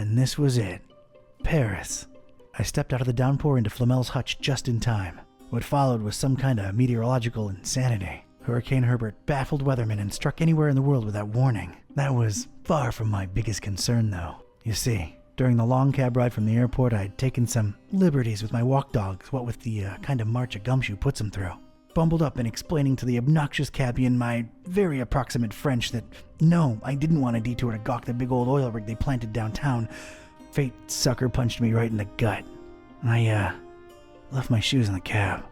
And this was it. Paris. I stepped out of the downpour into Flamel's hutch just in time. What followed was some kind of meteorological insanity. Hurricane Herbert baffled weathermen and struck anywhere in the world without warning. That was far from my biggest concern, though. You see, during the long cab ride from the airport, I'd taken some liberties with my walk dogs, what with the kind of march a gumshoe puts them through. Bumbled up and explaining to the obnoxious cabbie in my very approximate French that, no, I didn't want a detour to gawk the big old oil rig they planted downtown. Fate sucker punched me right in the gut. I, left my shoes in the cab.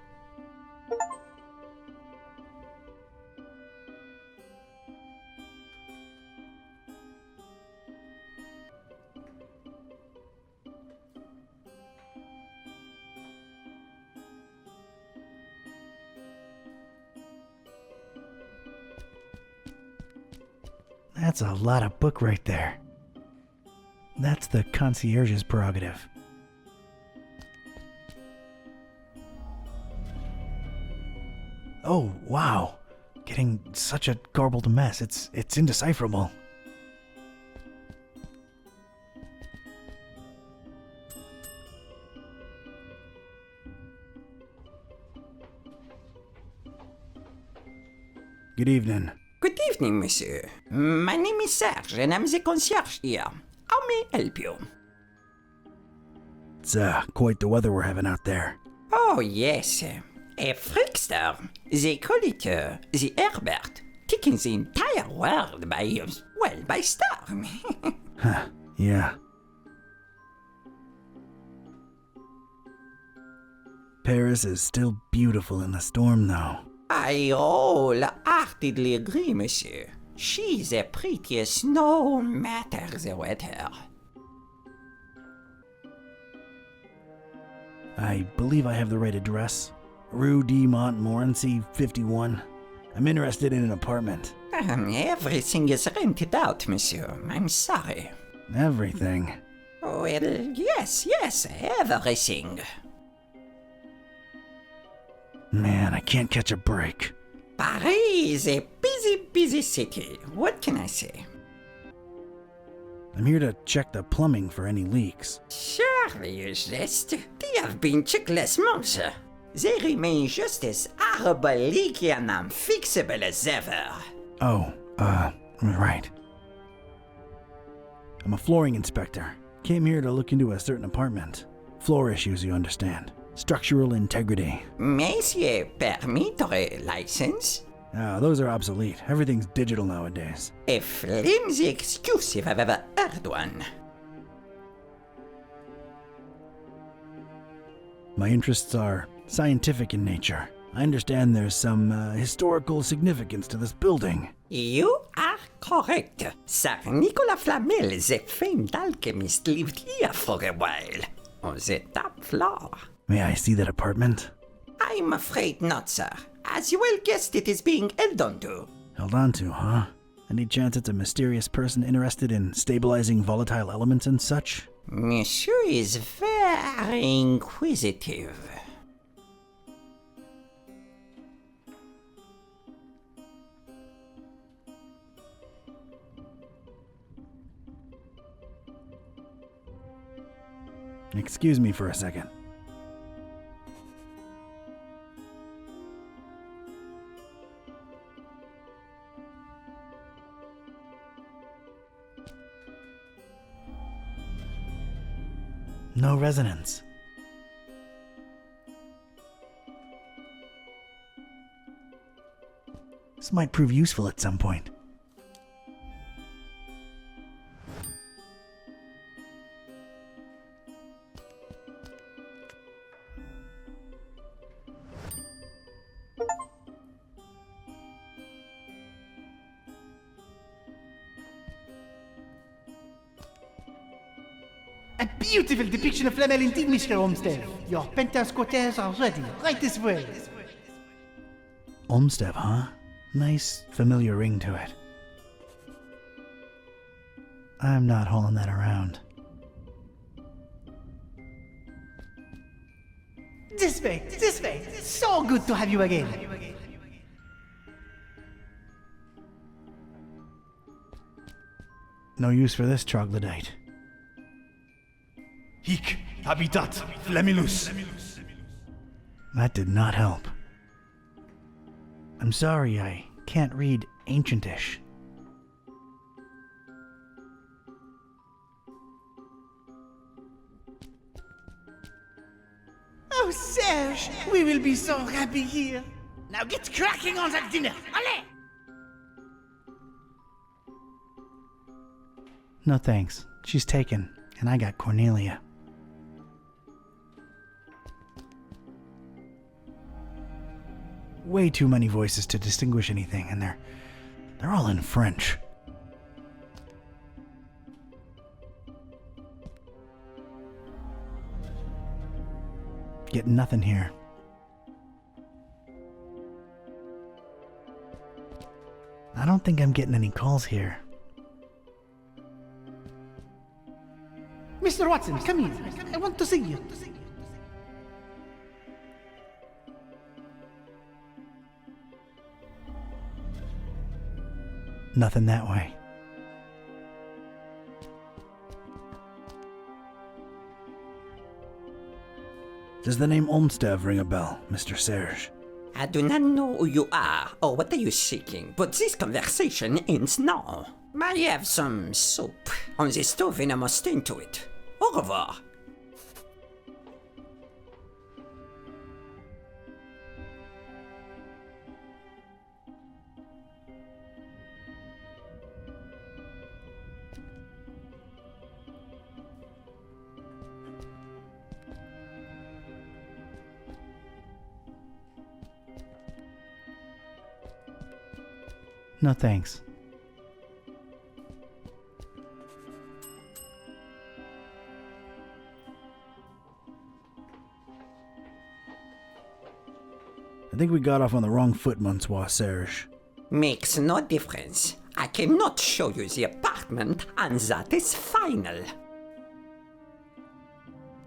That's a lot of book right there. That's the concierge's prerogative. Oh, wow. Getting such a garbled mess. It's indecipherable. Good evening. Good evening, monsieur. My name is Serge, and I'm the concierge here. How may I help you? It's quite the weather we're having out there. Oh, yes. A freakster. They call it the Herbert, taking the entire world by storm. Huh, yeah. Paris is still beautiful in the storm, though. I wholeheartedly agree, monsieur. She's the prettiest no matter the weather. I believe I have the right address. Rue de Montmorency, 51. I'm interested in an apartment. Everything is rented out, monsieur. I'm sorry. Everything? Well, yes, everything. Man, I can't catch a break. Paris is a busy city. What can I say? I'm here to check the plumbing for any leaks. Surely you jest. They have been checked last month. They remain just as horrible, leaky, and unfixable as ever. Oh, right. I'm a flooring inspector. Came here to look into a certain apartment. Floor issues, you understand. Structural integrity. Monsieur, permittre license? Those are obsolete. Everything's digital nowadays. A flimsy excuse if I've ever heard one. My interests are scientific in nature. I understand there's some historical significance to this building. You are correct. Sir Nicolas Flamel, the famed alchemist, lived here for a while. On the top floor. May I see that apartment? I'm afraid not, sir. As you well guessed, it is being held onto. Held onto, huh? Any chance it's a mysterious person interested in stabilizing volatile elements and such? Monsieur is very inquisitive. Excuse me for a second. No resonance. This might prove useful at some point. A beautiful depiction of Flamel indeed, Mr. Olmsted. Your penthouse quarters are ready, right this way. Olmsted, huh? Nice, familiar ring to it. I'm not hauling that around. This way, this way. So good to have you again. No use for this troglodyte. Hic habitat Flamilus. That did not help. I'm sorry, I can't read Ancientish. Oh, Serge, we will be so happy here. Now get cracking on that dinner. Allez! No thanks. She's taken, and I got Cornelia. Way too many voices to distinguish anything, and they're all in French. Getting nothing here. I don't think I'm getting any calls here. Mr. Watson, come here. I want to see you. Nothing that way. Does the name Olmstead ring a bell, Mr. Serge? I do not know who you are or what are you seeking, but this conversation ends now. I have some soup on the stove and I must tend to it. Au revoir. No thanks. I think we got off on the wrong foot, Monsieur Serge. Makes no difference. I cannot show you the apartment, and that is final.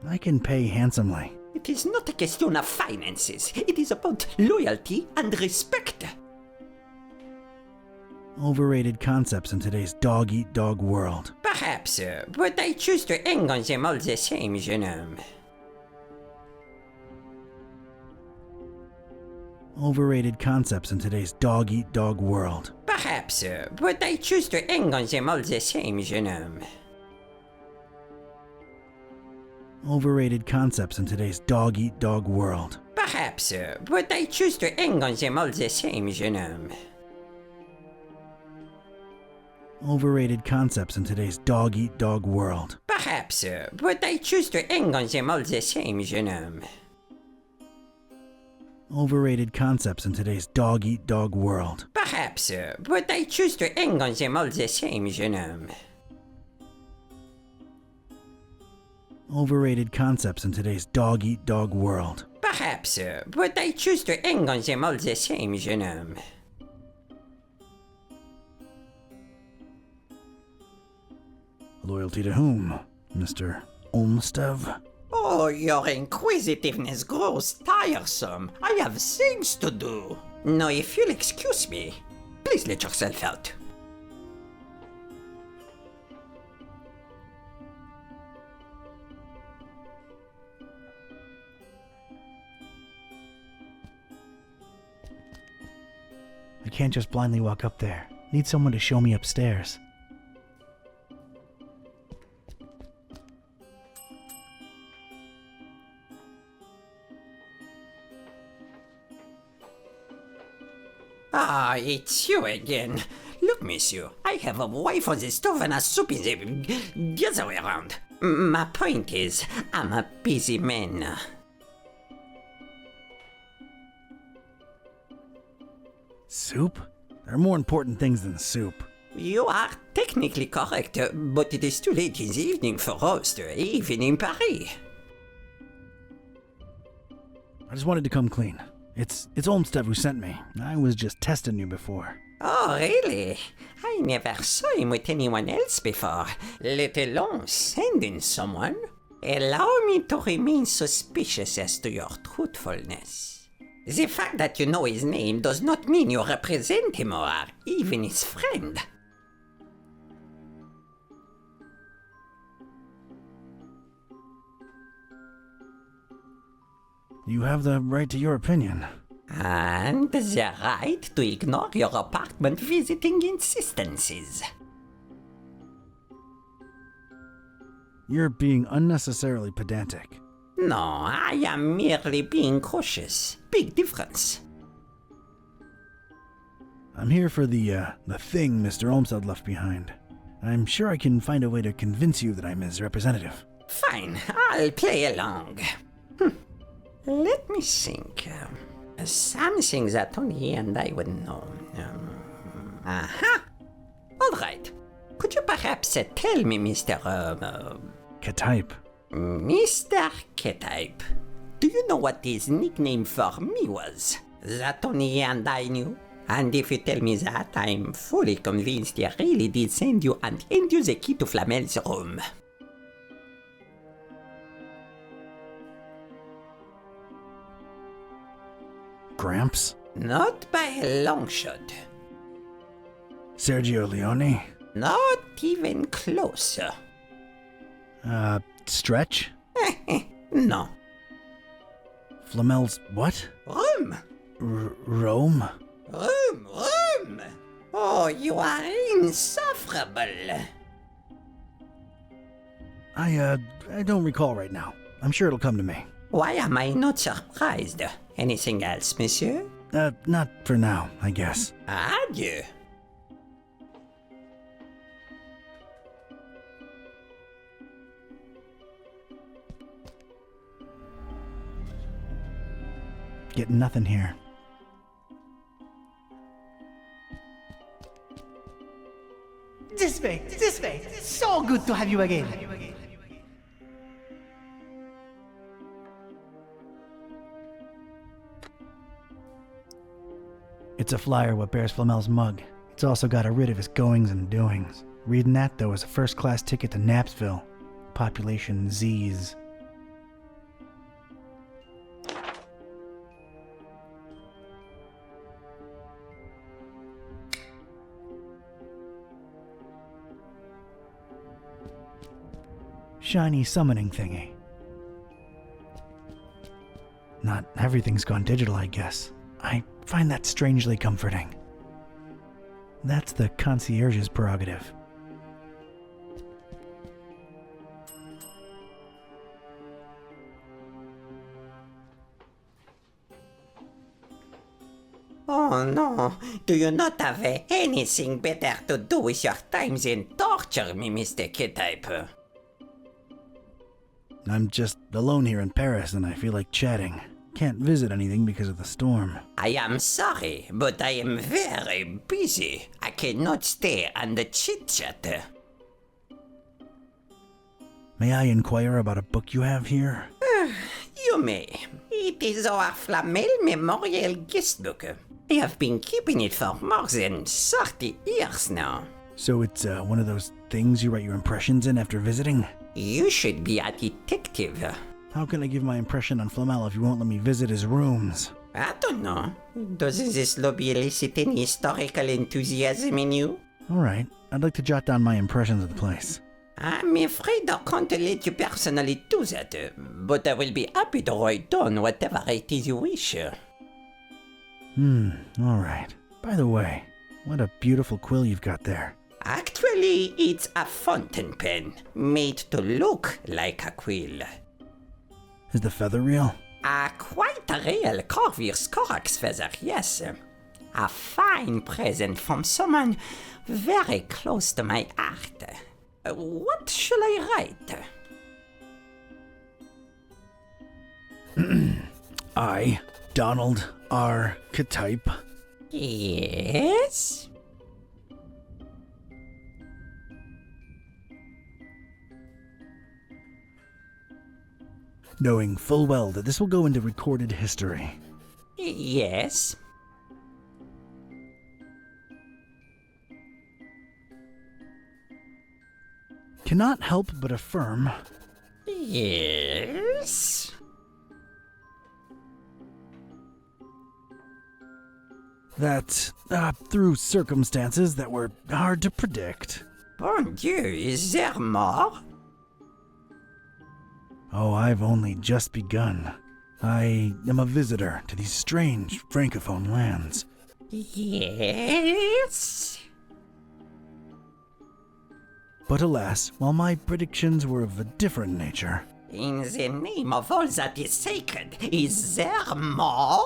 I can pay handsomely. It is not a question of finances. It is about loyalty and respect. Overrated concepts in today's dog-eat-dog world. Perhaps, but I choose to hang on them all the same, jeune homme. Overrated concepts in today's dog-eat-dog world. Perhaps, but I choose to hang on them all the same, jeune homme. Overrated concepts in today's dog-eat-dog world. Perhaps, but I choose to hang on them all the same, jeune homme. Overrated concepts in today's dog-eat-dog world. Perhaps, but I choose to hang on them all the same, jeune homme. Overrated concepts in today's dog-eat-dog world. Perhaps, but I choose to hang on them all the same, jeune homme. Overrated concepts in today's dog-eat-dog world. Perhaps, but I choose to hang on them all the same, jeune homme. Loyalty to whom, Mr. Olmstead? Oh, your inquisitiveness grows tiresome. I have things to do. Now, if you'll excuse me, please let yourself out. I can't just blindly walk up there. Need someone to show me upstairs. Ah, it's you again. Look, monsieur, I have a wife on the stove and a soup in the other way around. My point is, I'm a busy man. Soup? There are more important things than soup. You are technically correct, but it is too late in the evening for roast, even in Paris. I just wanted to come clean. It's Olmstead who sent me. I was just testing you before. Oh, really? I never saw him with anyone else before, let alone sending someone. Allow me to remain suspicious as to your truthfulness. The fact that you know his name does not mean you represent him or are even his friend. You have the right to your opinion. And the right to ignore your apartment visiting insistences. You're being unnecessarily pedantic. No, I am merely being cautious. Big difference. I'm here for the thing Mr. Olmsted left behind. I'm sure I can find a way to convince you that I'm his representative. Fine, I'll play along. Let me think. Something that only he and I would know. Aha! All right. Could you perhaps tell me, Mr. K-type. Mr. K-type, do you know what his nickname for me was? That only he and I knew? And if you tell me that, I'm fully convinced he really did send you and hand you the key to Flamel's room. Gramps? Not by a long shot. Sergio Leone? Not even close. Stretch? No. Flamel's what? Room! Rome? Room! Oh, you are insufferable. I don't recall right now. I'm sure it'll come to me. Why am I not surprised? Anything else, monsieur? Not for now, I guess. Adieu. Getting nothing here. This way, this way. So good to have you again. It's a flyer what bears Flamel's mug. It's also got a writ of his goings and doings. Reading that, though, is a first-class ticket to Knapsville. Population Z's. Shiny summoning thingy. Not everything's gone digital, I guess. I find that strangely comforting. That's the concierge's prerogative. Oh no, do you not have anything better to do with your time than torture me, Mr. K-type? I'm just alone here in Paris and I feel like chatting. Can't visit anything because of the storm. I am sorry, but I am very busy. I cannot stay and chit-chat. May I inquire about a book you have here? You may. It is our Flamel Memorial Guest Book. I have been keeping it for more than 30 years now. So it's one of those things you write your impressions in after visiting? You should be a detective. How can I give my impression on Flamel if you won't let me visit his rooms? I don't know. Does this lobby elicit any historical enthusiasm in you? Alright, I'd like to jot down my impressions of the place. I'm afraid I can't let you personally do that, but I will be happy to write down whatever it is you wish. Alright. By the way, what a beautiful quill you've got there. Actually, it's a fountain pen, made to look like a quill. Is the feather real? Quite a real Corvus Corax feather, yes. A fine present from someone very close to my heart. What shall I write? I, Donald R. K-type, Yes? knowing full well that this will go into recorded history. Yes? Cannot help but affirm Yes? that, through circumstances that were hard to predict. Bon Dieu, is there more? Oh, I've only just begun. I am a visitor to these strange francophone lands. Yes? But alas, while my predictions were of a different nature, In the name of all that is sacred, is there more?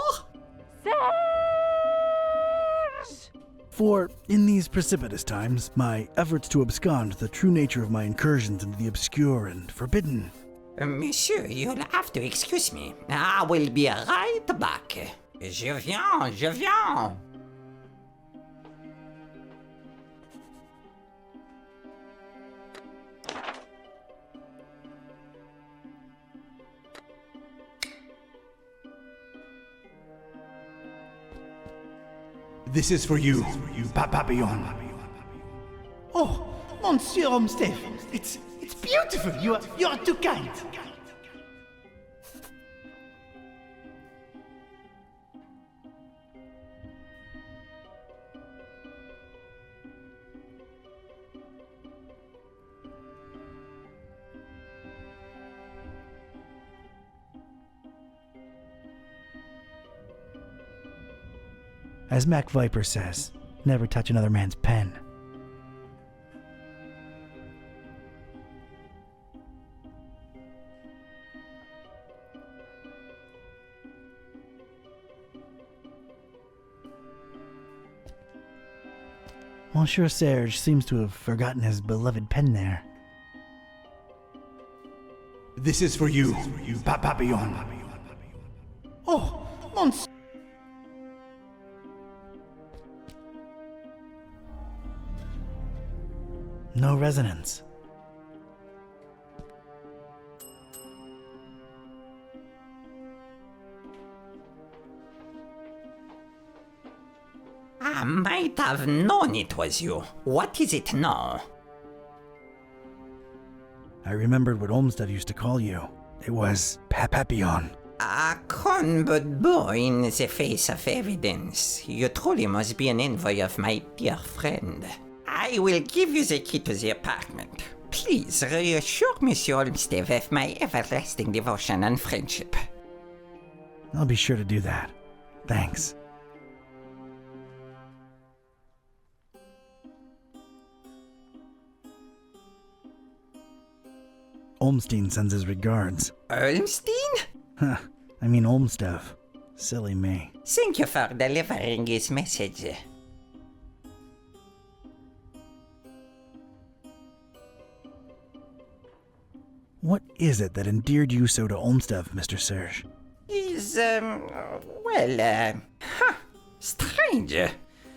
for in these precipitous times, my efforts to abscond the true nature of my incursions into the obscure and forbidden. Monsieur, you'll have to excuse me. I will be right back. Je viens, je viens. This is for you, Papillon. Oh, Monsieur Olmsted, it's beautiful. You're too kind. As Mac Viper says, never touch another man's pen. Monsieur Serge seems to have forgotten his beloved pen there. This is for you, Papillon. Oh, Monsieur. No resonance. I might have known it was you. What is it now? I remembered what Olmsted used to call you. It was Papillon. A con but boy in the face of evidence. You truly must be an envoy of my dear friend. I will give you the key to the apartment. Please reassure Monsieur Olmsted of my everlasting devotion and friendship. I'll be sure to do that. Thanks. Olmstein sends his regards. Olmstein? Huh. I mean Olmstead. Silly me. Thank you for delivering his message. What is it that endeared you so to Olmsted, Mr. Serge? He's, strange.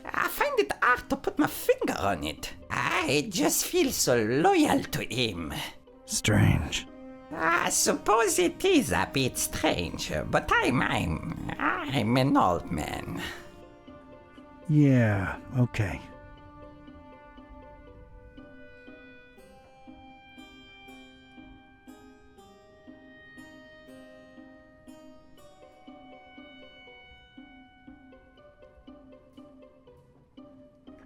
I find it hard to put my finger on it. I just feel so loyal to him. Strange. I suppose it is a bit strange, but I'm an old man. Yeah, okay.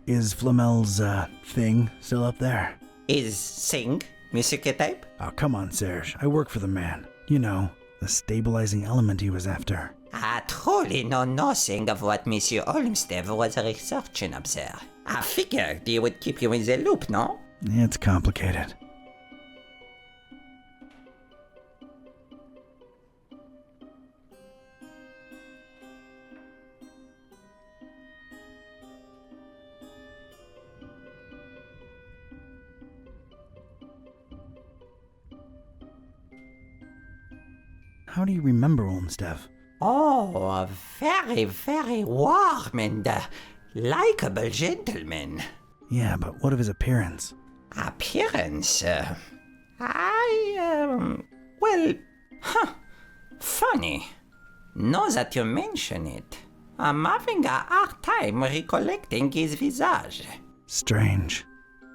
Is Flamel's, thing still up there? Is Sing music type? Oh, come on, Serge. I work for the man. You know, the stabilizing element he was after. I truly know nothing of what Monsieur Olmsted was researching up there. I figured he would keep you in the loop, no? It's complicated. How do you remember Olmsted? Oh, a very, very warm and likable gentleman. Yeah, but what of his appearance? Appearance? Funny. Now that you mention it, I'm having a hard time recollecting his visage. Strange.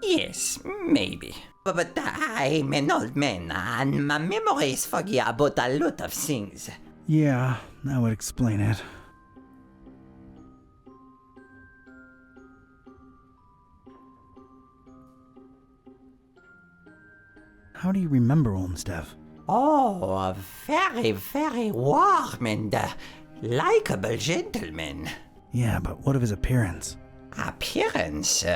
Yes, maybe. But I'm an old man, and my memory is foggy about a lot of things. Yeah, that would explain it. How do you remember Olmsted? Oh, a very, very warm and likable gentleman. Yeah, but what of his appearance? Appearance?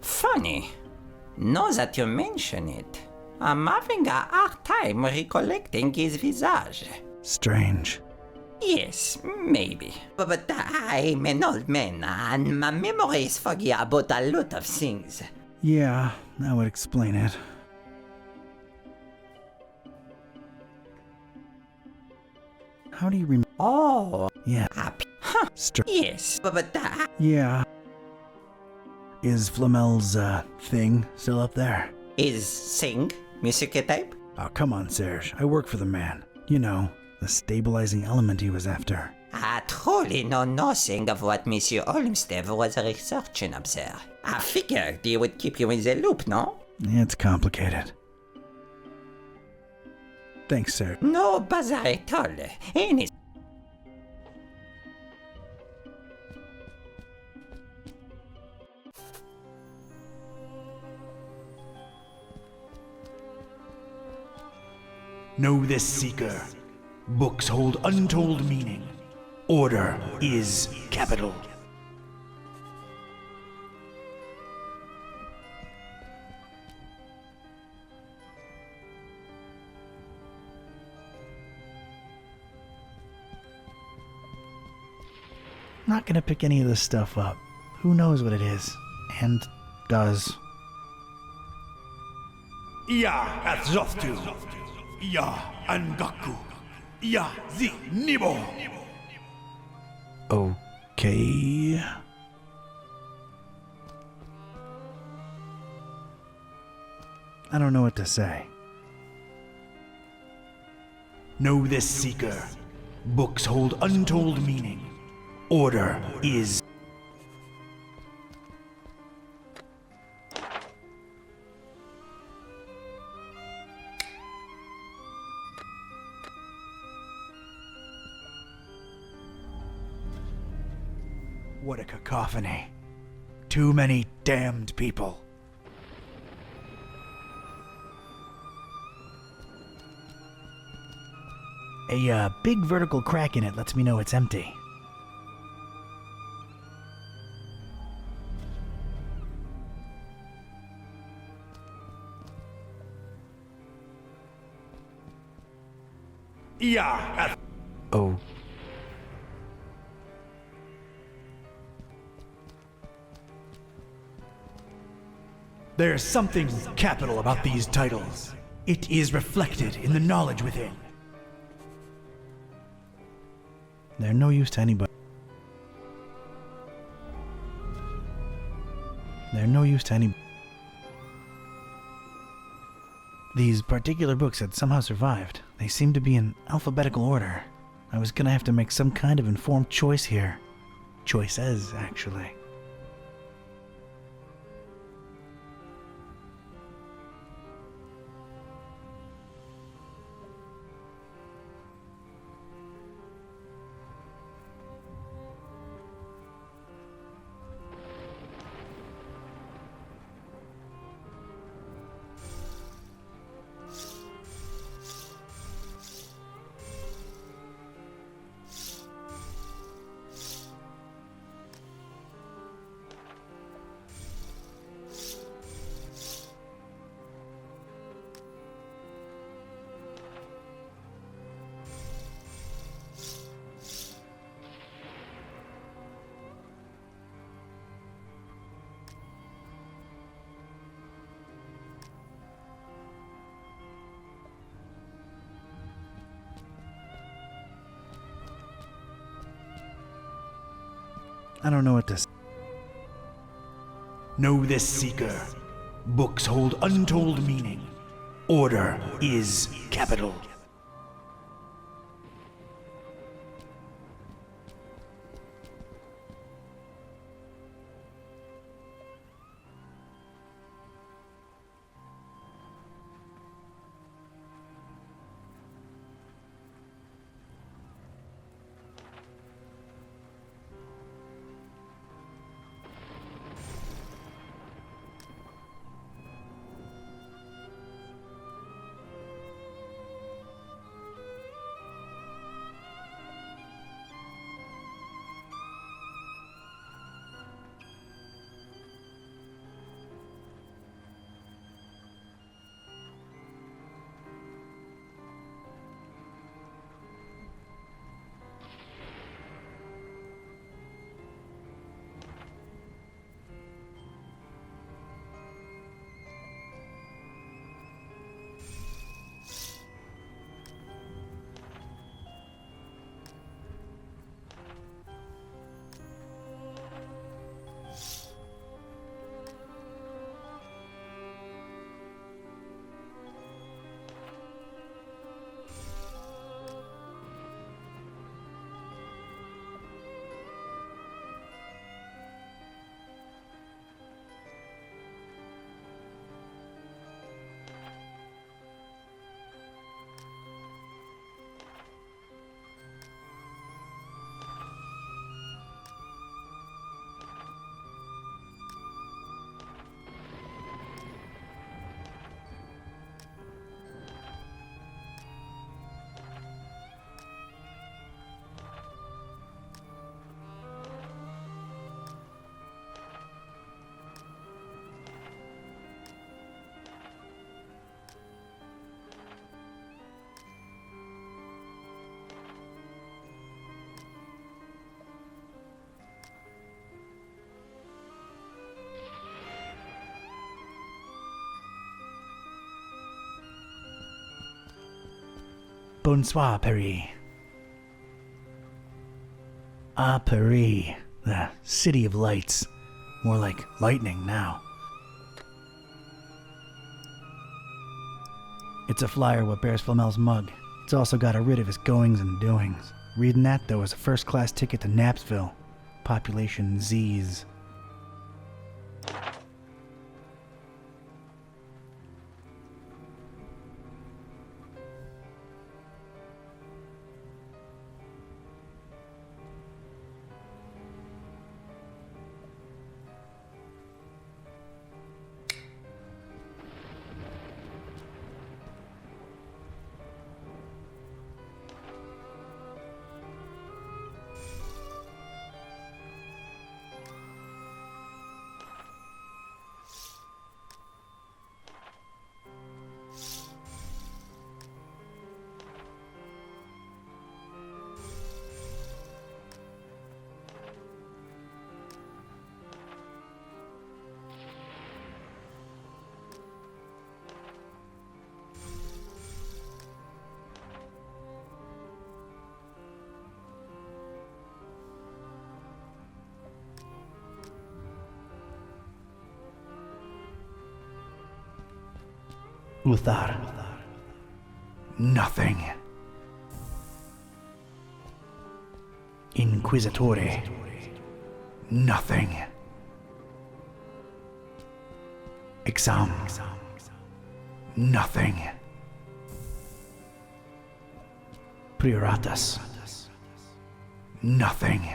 Funny. Now that you mention it, I'm having a hard time recollecting his visage. Strange. Yes, maybe. But I'm an old man, and my memory is foggy about a lot of things. Yeah, that would explain it. How do you remember? Oh, Yeah. Yes, but Yeah. Is Flamel's, thing still up there? is sing music type? Oh, come on, Serge. I work for the man. You know, the stabilizing element he was after. I truly know nothing of what Monsieur Olmsted was researching up there. I figured he would keep you in the loop, no? It's complicated. Thanks, Serge. No bother at all. Any Know this, Seeker. Books hold untold meaning. Order is capital. Not gonna pick any of this stuff up. Who knows what it is? And does. Ia Atzoftu. Ia Angaku. Ia Zi Nibo. Okay. I don't know what to say. Know this, Seeker. Books hold untold meaning. Order is. What a cacophony. Too many damned people. A big vertical crack in it lets me know it's empty. Ia. Oh. There's something capital about these titles. It is reflected in the knowledge within. They're no use to anybody. They're no use to any. These particular books had somehow survived. They seemed to be in alphabetical order. I was gonna have to make some kind of informed choice here. Choices, actually. I don't know what to say. Know this, Seeker. Books hold untold meaning. Order is capital. Bonsoir, Paris. Ah, Paris, the city of lights. More like lightning now. It's a flyer what bears Flamel's mug. It's also got a writ of his goings and doings. Reading that, though, was a first-class ticket to Knapsville. Population Z's. Uthar. Nothing. Inquisitore. Nothing. Exam. Nothing. Prioratus. Nothing.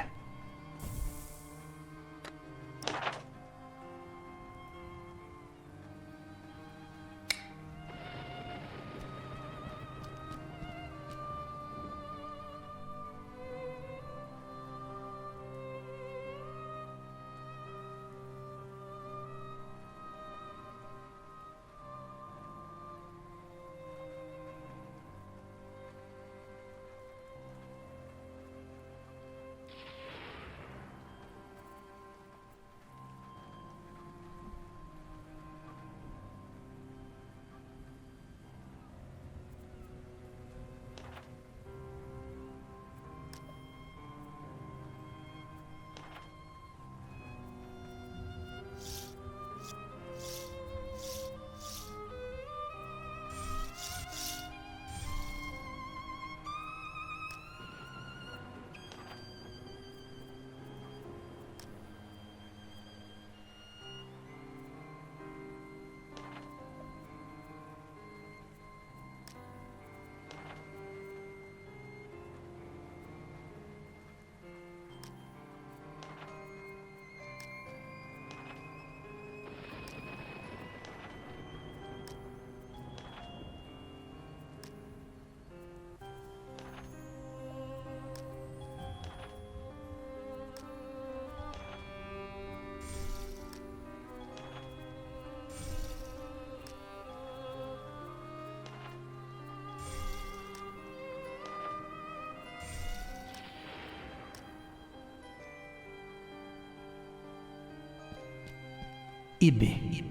Ibi.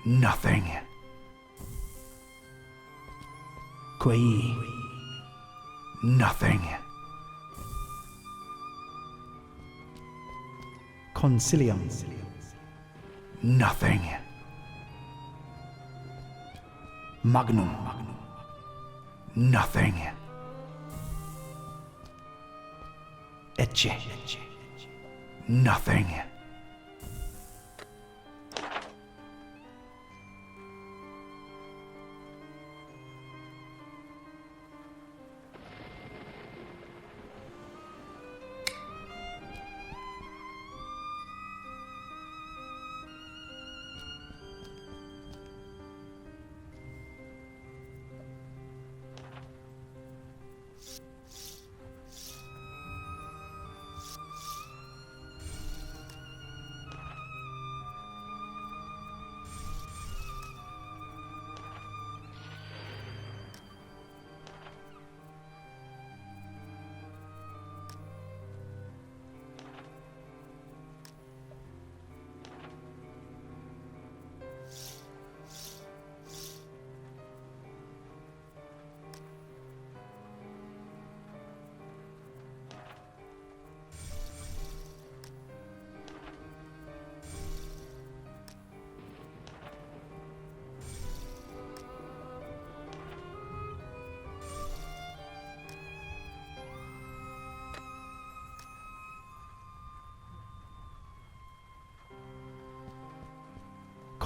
Nothing. Quei. Nothing. Concilium. Nothing. Magnum. Nothing. Ecce. Nothing.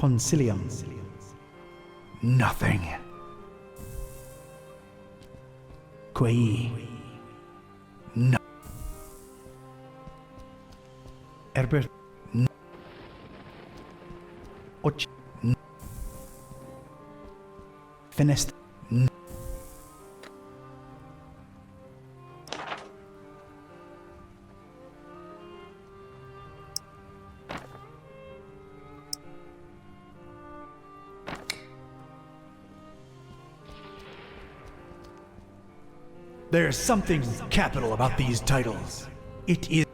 Concilium. Nothing. Quae. No. Herbert. No. Och. No. Finest. No. There's something capital about these titles. It is.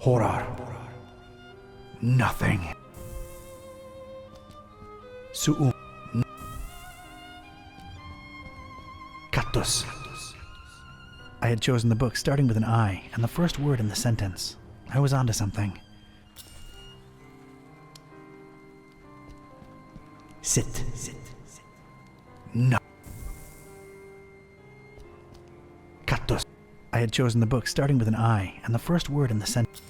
Horror. Nothing. Suum. Cactus. I had chosen the book starting with an I and the first word in the sentence. I was onto something. Sit. No. Cactus. I had chosen the book starting with an I and the first word in the sentence.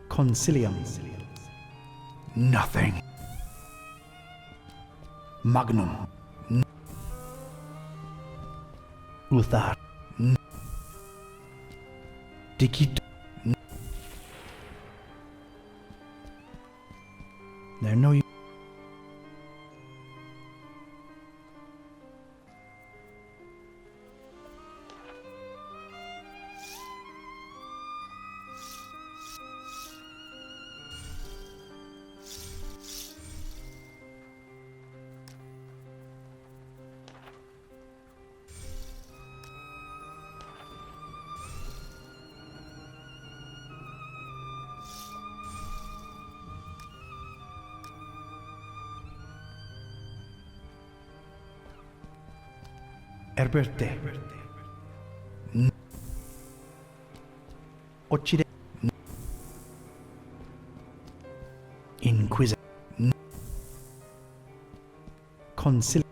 Concilium. Nothing. Magnum. Uthar. Dicito. There no use. Herberte. Occide. Inquisitor. Concil.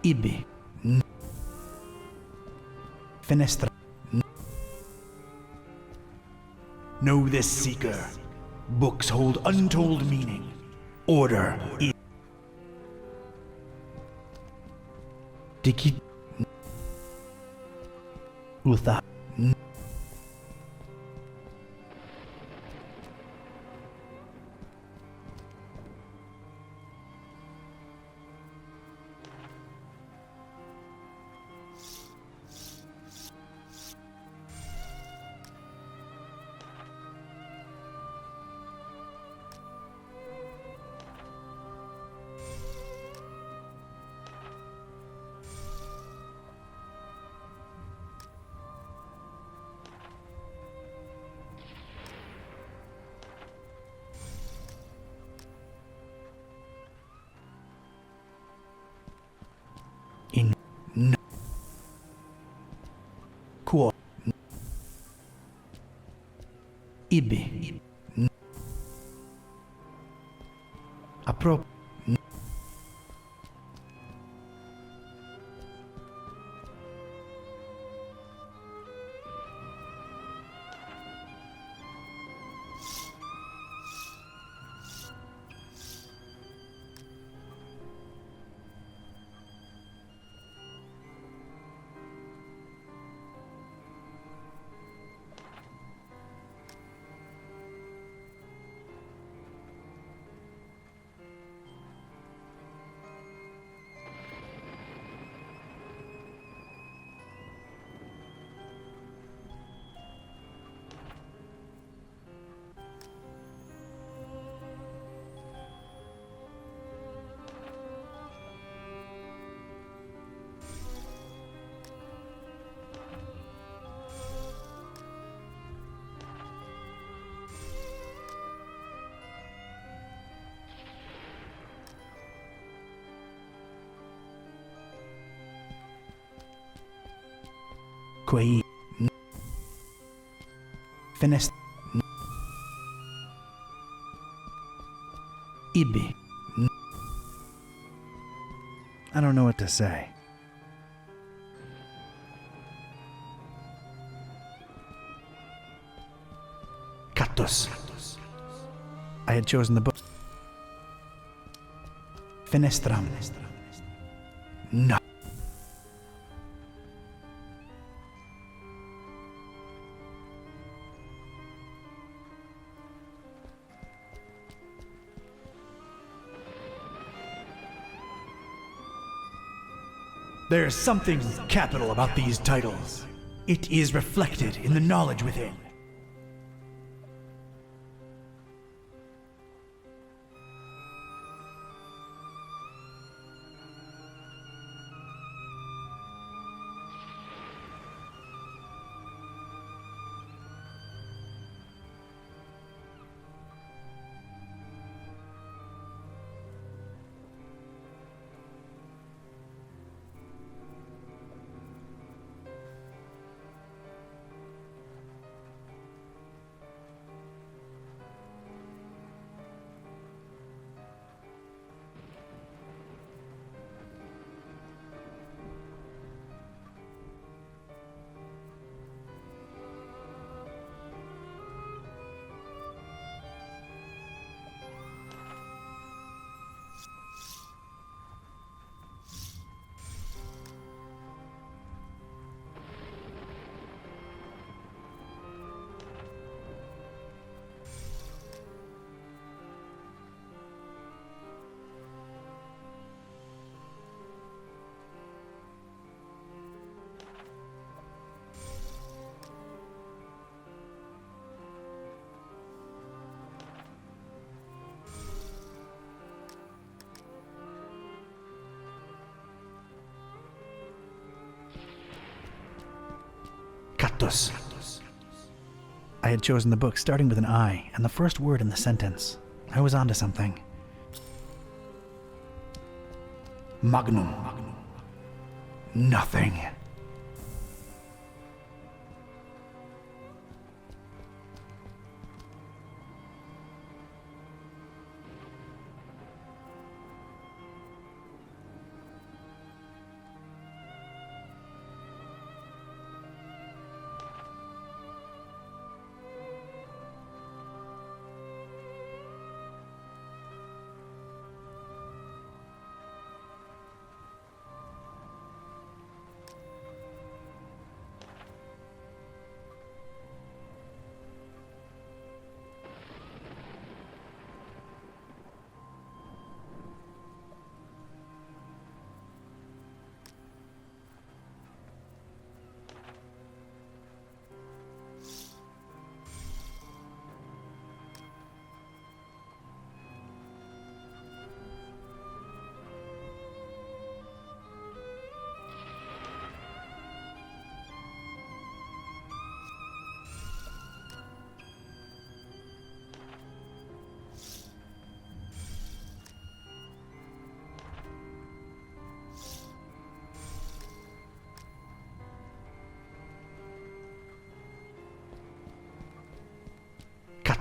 Ibi. Fenestra. Know this, seeker. Books hold untold meaning. Order. Diki. Utha. In no quo ibi apro quei finest ibi. I don't know what to say. Cactus. I had chosen the book. Finestram. No. There's something capital about these titles. It is reflected in the knowledge within. Cactus. I had chosen the book starting with an I and the first word in the sentence. I was onto something. Magnum. Nothing.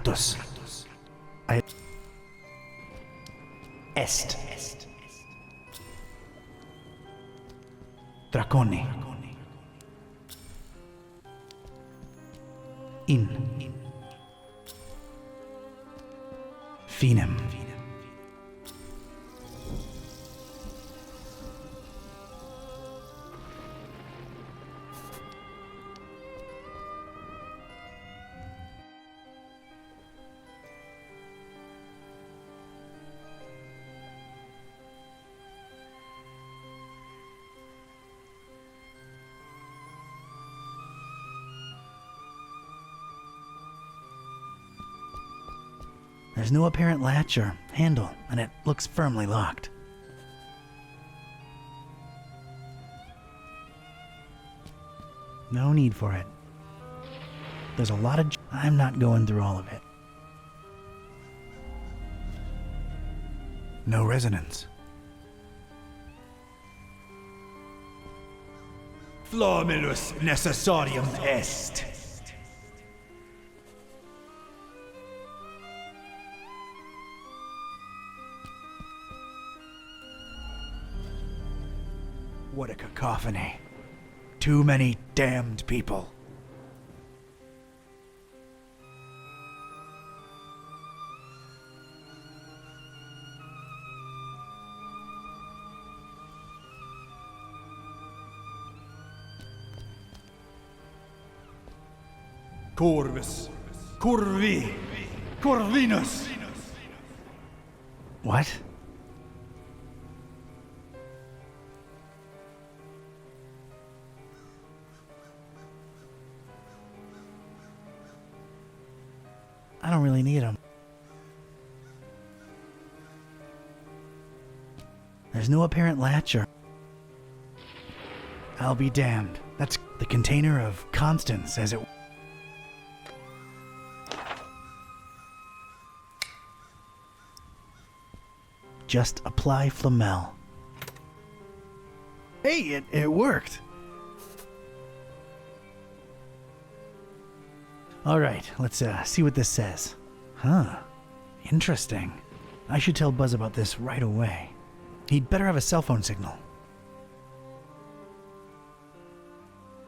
Kratos. Est. Draconi. In. Finem. There's no apparent latch or handle, and it looks firmly locked. No need for it. There's a lot of... I'm not going through all of it. No resonance. Flomilus necessarium est. What a cacophony. Too many damned people. Corvus. Corvi. Corvinus. What? I don't really need them. There's no apparent latch or... I'll be damned. That's the container of Constance, as it... Just apply Flamel. Hey, it worked! Alright, let's see what this says. Huh. Interesting. I should tell Buzz about this right away. He'd better have a cell phone signal.